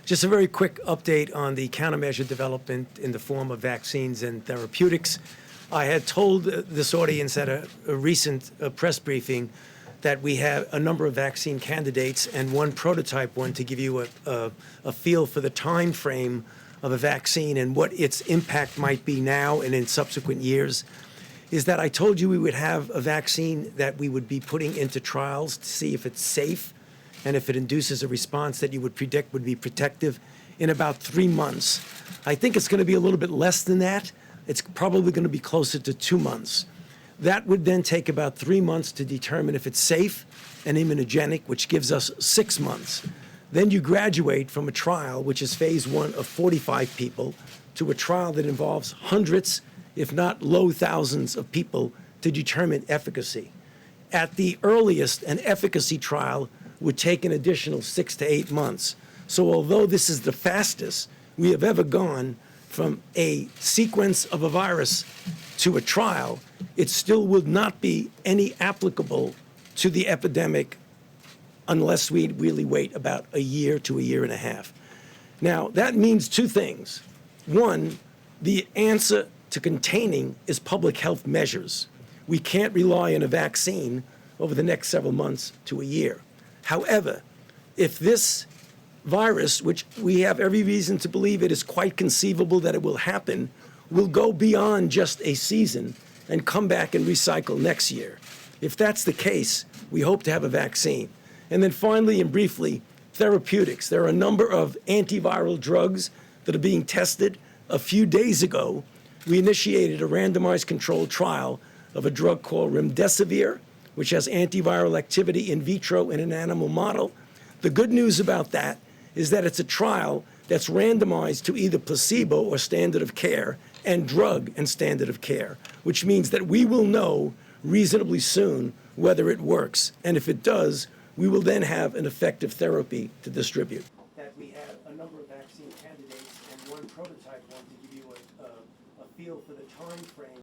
Just a very quick update on the countermeasure development in the form of vaccines and therapeutics. I had told this audience at a recent press briefing that we have a number of vaccine candidates and one prototype one to give you a feel for the time frame of a vaccine and what its impact might be now and in subsequent years, is that I told you we would have a vaccine that we would be putting into trials to see if it's safe and if it induces a response that you would predict would be protective in about 3 months. I think it's going to be a little bit less than that. It's probably going to be closer to 2 months. That would then take about 3 months to determine if it's safe and immunogenic, which gives us 6 months. Then you graduate from a trial, which is phase 1 of 45 people, to a trial that involves hundreds, if not low thousands of people to determine efficacy. At the earliest, an efficacy trial would take an additional 6 to 8 months. So although this is the fastest we have ever gone from a sequence of a virus to a trial, it still would not be any applicable to the epidemic unless we really wait about a year to a year and a half. Now, that means 2 things. One, the answer to containing is public health measures. We can't rely on a vaccine over the next several months to a year. However, if this virus, which we have every reason to believe it is quite conceivable that it will happen, will go beyond just a season and come back and recycle next year. If that's the case, we hope to have a vaccine. And then finally and briefly, therapeutics. There are a number of antiviral drugs that are being tested. A few days ago, we initiated a randomized controlled trial of a drug called remdesivir, which has antiviral activity in vitro in an animal model. The good news about that is that it's a trial that's randomized to either placebo or standard of care and drug and standard of care, which means that we will know reasonably soon whether it works. And if it does, we will then have an effective therapy to distribute. That we have a number of vaccine candidates and one prototype one to give you a feel for the time frame.